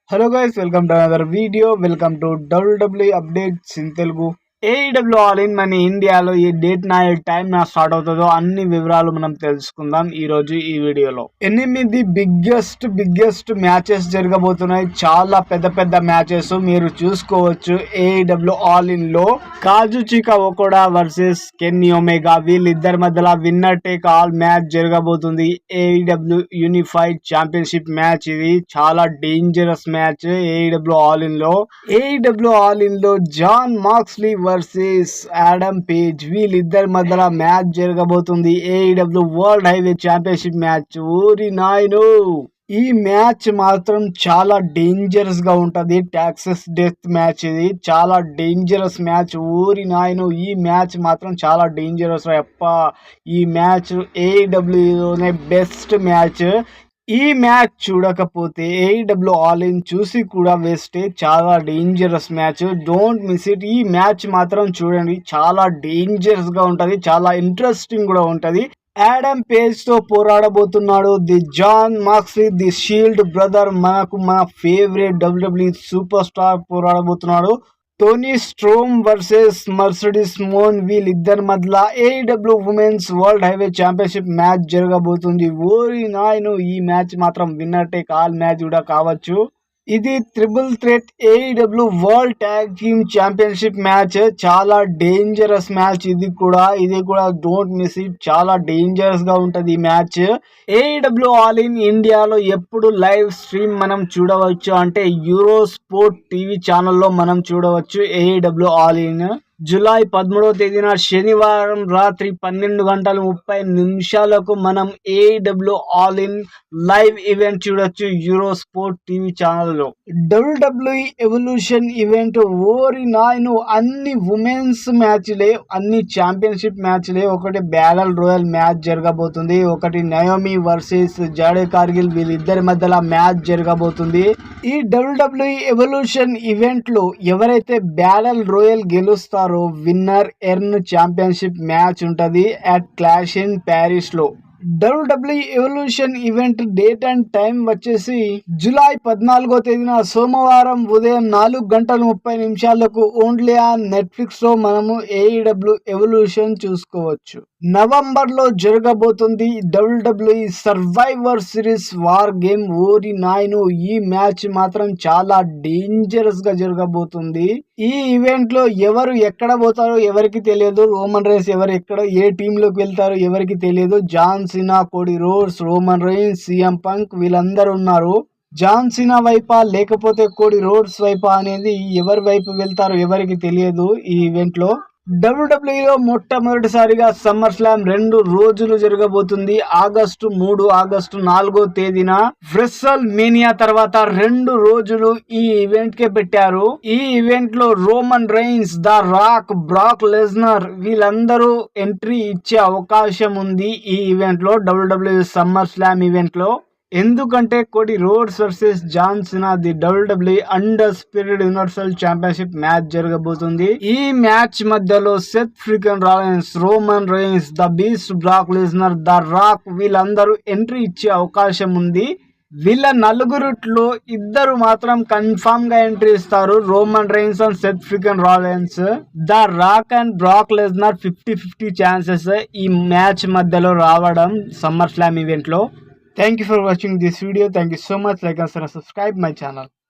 Hello guys, welcome to another video. Welcome to WWE updates in Telugu. AEW All in మన ఇండియాలో ఈ date నా time నా start అవుతుందో అన్ని వివరాలు మనం తెలుసుకుందాం ఈ రోజు ఈ వీడియోలో. 8 బిగ్గెస్ట్ మ్యాచెస్ జరగబోతున్నాయి. చాలా పెద్ద మ్యాచెస్ మీరు చూసుకోవచ్చు. ఏఈడబ్ల్యూ ఆల్ ఇన్ లో Kazuchika Okada versus Kenny Omega వీళ్ళిద్దరి మధ్యలో విన్నర్ టేక్ ఆల్ మ్యాచ్ జరగబోతుంది. AEW unified championship match. ఇది చాలా dangerous match. AEW All In లో Jon Moxley versus Adam Page వీళ్ళిద్దరి మధ్యలో మ్యాచ్ జరగబోతుంది. AEW world highway championship match. ఊరి నాయను, ఈ మ్యాచ్ మాత్రం చాలా డేంజరస్ గా ఉంటది. Texas death match. ఇది చాలా డేంజరస్ మ్యాచ్. ఊరి నాయను, ఈ మ్యాచ్ మాత్రం చాలా డేంజరస్. ఈ మ్యాచ్ ఏఈడబ్ల్యూలోనే బెస్ట్ మ్యాచ్. ఈ మ్యాచ్ చూడకపోతే ఏఈడబ్ల్యూ ఆల్ ఇన్ చూసి కూడా వేస్తే. చాలా dangerous match. Don't miss it. ఈ మ్యాచ్ మాత్రం చూడండి, చాలా డేంజరస్ గా ఉంటది, చాలా ఇంట్రెస్టింగ్ కూడా ఉంటది. ఆడమ్ పేజ్ తో పోరాడబోతున్నాడు the Jon Moxley, the Shield brother. మన ఫేవరెట్ డబ్ల్యూడబ్ల్యూ సూపర్ స్టార్ పోరాడబోతున్నాడు. Toni Storm versus Mercedes Moné వీళ్ళిద్దరి మధ్యలో AEW women's world highway championship match జరగబోతుంది. ఓరి నాయను, ఈ మ్యాచ్ మాత్రం విన్నర్ టేక్ ఆల్ మ్యాచ్ కూడా కావచ్చు. ఇది triple threat AEW world tag team championship match. చాలా డేంజరస్ మ్యాచ్. ఇది కూడా డోంట్ మిస్ ఇట్. చాలా డేంజరస్ గా ఉంటది ఈ మ్యాచ్. ఏఈడబ్ల్యూ ఆల్ ఇన్ ఇండియాలో ఎప్పుడు లైవ్ స్ట్రీమ్ మనం చూడవచ్చు అంటే యూరో స్పోర్ట్ టీవీ ఛానల్లో మనం చూడవచ్చు. ఏఈడబ్ల్యూ ఆల్ ఇన్ జూలై 13వ తేదీన శనివారం రాత్రి 12:30 మనం AEW All in live event చూడొచ్చు యూరో స్పోర్ట్ టీవీ ఛానల్లో. WWE Evolution event. ఓరి నాయను, అన్ని ఉమెన్స్ మ్యాచ్లే, అన్ని ఛాంపియన్షిప్ మ్యాచ్లే. ఒకటి బ్యాటిల్ రాయల్ మ్యాచ్ జరగబోతుంది. ఒకటి నయోమి వర్సెస్ జాడే కార్గిల్ వీళ్ళిద్దరి మధ్యలో మ్యాచ్ జరగబోతుంది. ఈ డబ్ల్యూడబ్ల్యూఈ ఎవల్యూషన్ ఈవెంట్ లో ఎవరైతే బ్యాటిల్ రాయల్ గెలుస్తారో విన్నర్ ఎర్న్ ఛాంపియన్షిప్ మ్యాచ్ ఉంటది అట్ క్లాష్ ఇన్ ప్యారిస్ లో. WWE Evolution event date and time వచ్చేసి జూలై 14వ తేదీన సోమవారం ఉదయం 4:30 ఓన్లీ ఆన్ నెట్ఫ్లిక్స్ లో మనము ఏఈడబ్ల్యూ ఎవల్యూషన్ చూసుకోవచ్చు. నవంబర్ లో జరగబోతుంది WWE survivor series war game. ఓరి నాయను, ఈ మ్యాచ్ మాత్రం చాలా డేంజరస్ గా జరగబోతుంది. ఈ ఈవెంట్ లో ఎవరు ఎక్కడ పోతారో ఎవరికి తెలియదు. రోమన్ రైన్స్ ఎక్కడ ఏ టీమ్ లోకి వెళ్తారో ఎవరికి తెలియదు. John Cena, Cody Rhodes, Roman Reigns, CM Punk వీళ్ళందరూ ఉన్నారు. జాన్ సినా వైపా లేకపోతే కోడీ రోడ్స్ వైపా అనేది ఎవరి వైపు వెళ్తారో ఎవరికి తెలియదు. ఈ ఈవెంట్ లో డబ్ల్యూడబ్ల్యూఈలో మొట్టమొదటిసారిగా సమ్మర్ స్లామ్ 2 రోజులు జరగబోతుంది. ఆగస్టు 3, ఆగస్టు 4వ తేదీన రెసల్ మేనియా తర్వాత 2 రోజులు ఈ ఈవెంట్ కే పెట్టారు. ఈ ఈవెంట్ లో Roman Reigns, the rock, Brock Lesnar వీళ్ళందరూ ఎంట్రీ ఇచ్చే అవకాశం ఉంది ఈ ఈవెంట్ లో, డబ్ల్యూడబ్ల్యూఈ సమ్మర్ స్లామ్ ఈవెంట్ లో. ఎందుకంటే Cody Rhodes versus John Cena the WWE undisputed universal championship match జరగబోతుంది. ఈ మ్యాచ్ మధ్యలో Seth Freakin Rollins, Roman Reigns, the Beast Brock Lesnar, the Rock వీళ్ళందరూ ఎంట్రీ ఇచ్చే అవకాశం ఉంది. వీళ్ళ నలుగురిలో 2 మాత్రం కన్ఫర్మ్ గా ఎంట్రీ ఇస్తారు. Roman Reigns and Seth Freakin Rollins. The Rock and Brock Lesnar 50-50 chances ఈ మ్యాచ్ మధ్యలో రావడం సమ్మర్ స్లామ్ ఈవెంట్ లో. Thank you for watching this video. Thank you so much. Like and subscribe my channel.